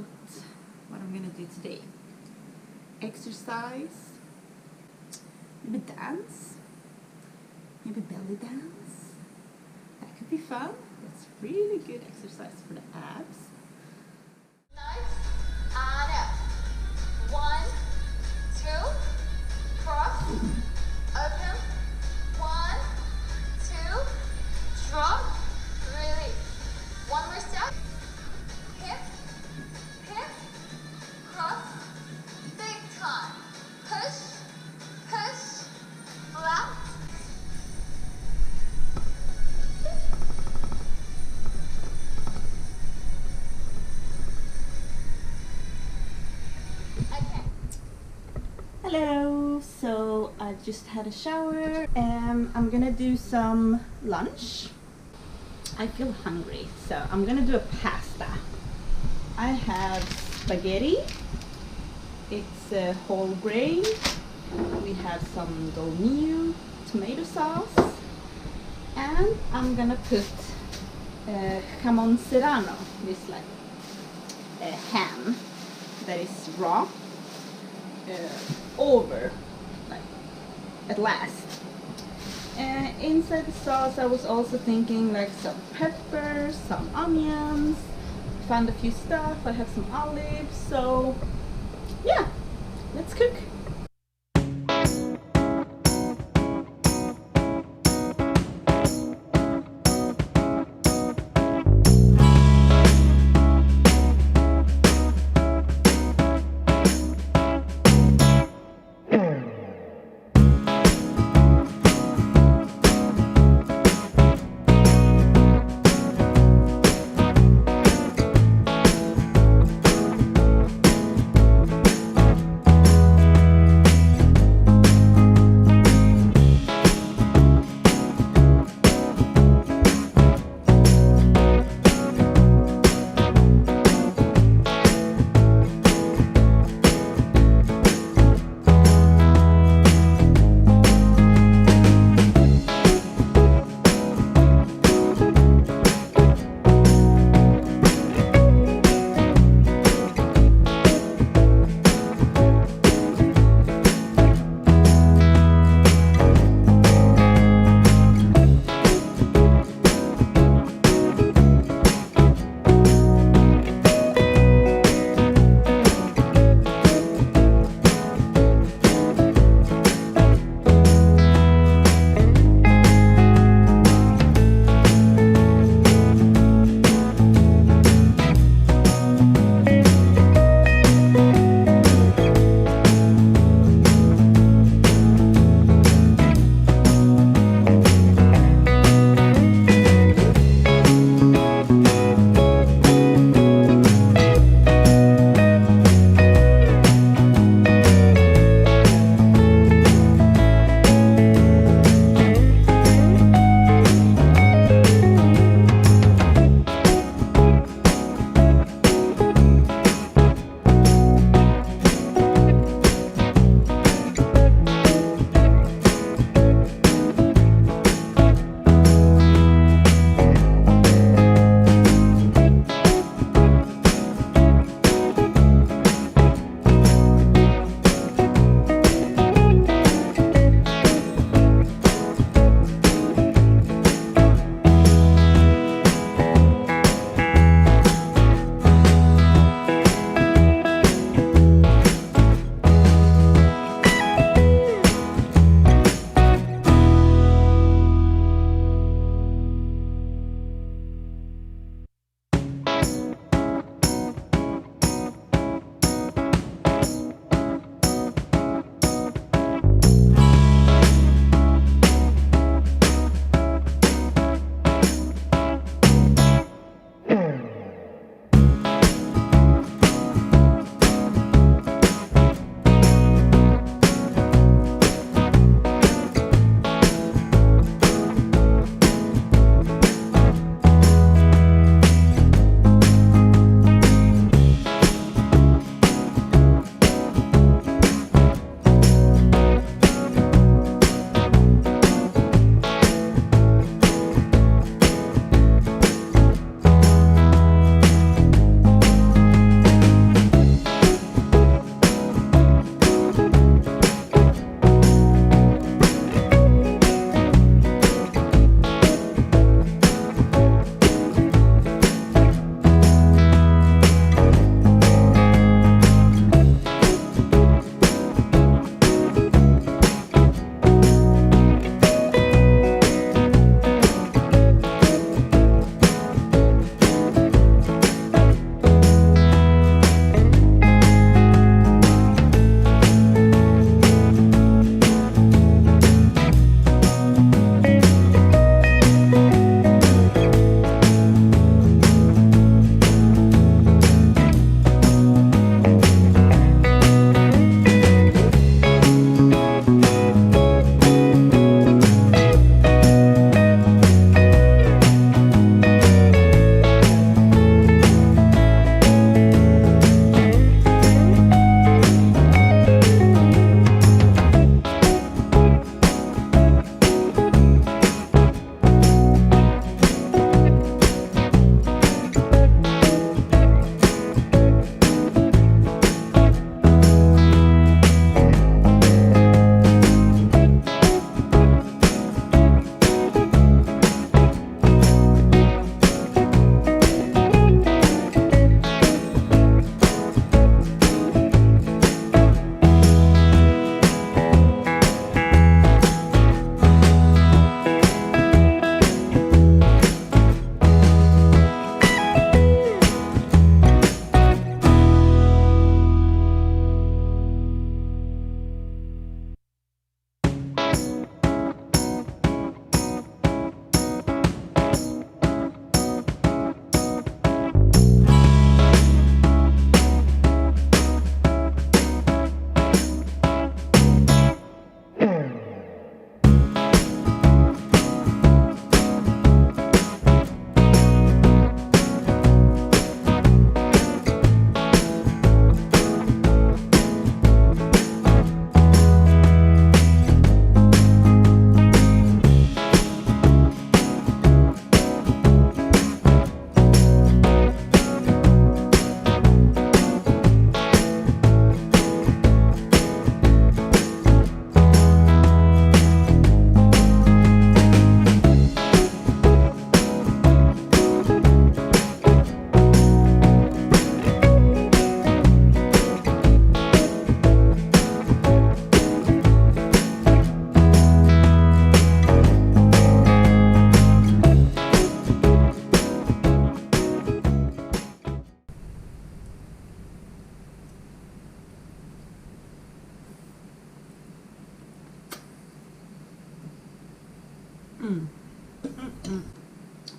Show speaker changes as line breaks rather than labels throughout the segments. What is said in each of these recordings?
what I'm gonna do today. Exercise, maybe dance, maybe belly dance. That could be fun. That's really good exercise for the abs.
Nice. And up. 1, 2, cross, open. 1, 2, drop, release. One more step. Hip, hip, cross, big time. Push, push, flat. Okay.
Hello, so I just had a shower and I'm gonna do some lunch. I feel hungry, so I'm gonna do a pasta. I have spaghetti, it's whole grain. We have some dolmio, tomato sauce, and I'm gonna put jamon serrano, this like ham that is raw, over, like at last. Inside the sauce I was also thinking like some peppers, some onions, found a few stuff, I have some olives, so yeah, let's cook.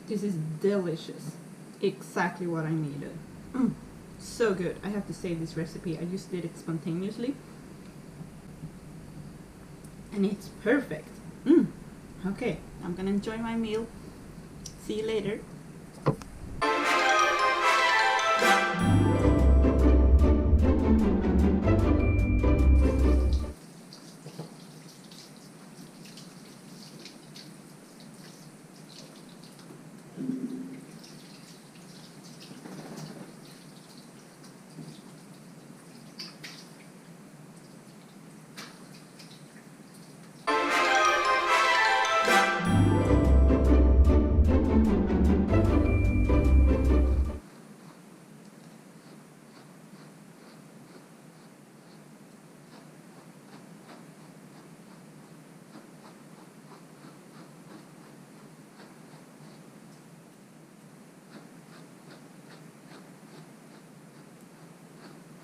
This is delicious. Exactly what I needed. So good. I have to save this recipe. I just did it spontaneously. And it's perfect. Okay, I'm gonna enjoy my meal. See you later.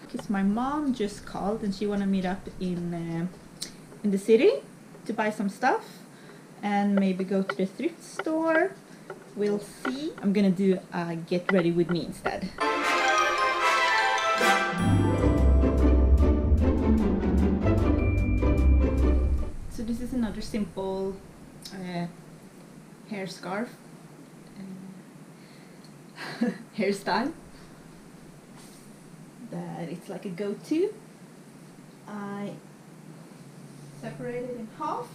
Because my mom just called and she want to meet up in the city to buy some stuff and maybe go to the thrift store. We'll see. I'm gonna do get ready with me instead. So this is another simple hair scarf hairstyle that it's like a go-to. I separate it in half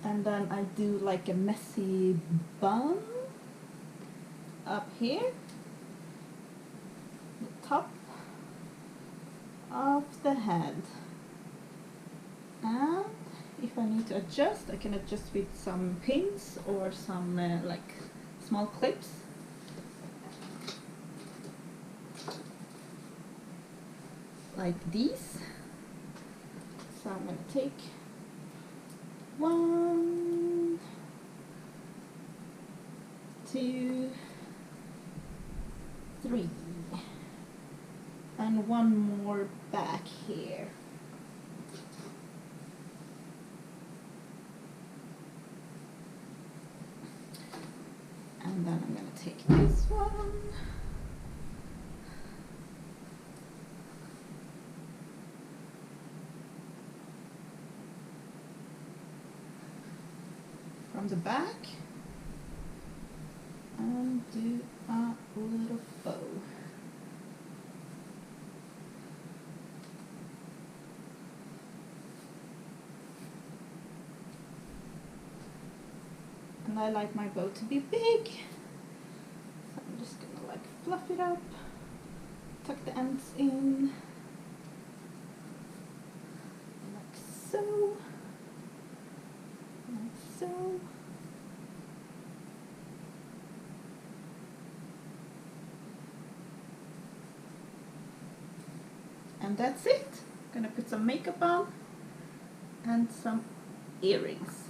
and then I do like a messy bun up here, the top of the head, and if I need to adjust, I can adjust with some pins or some like small clips. Like these. So I'm going to take 1, 2, 3 and one more back here. And then I'm going to take this one. From the back and do a little bow. And I like my bow to be big, so I'm just gonna like fluff it up, tuck the ends in, like so. So, and that's it. I'm gonna put some makeup on and some earrings.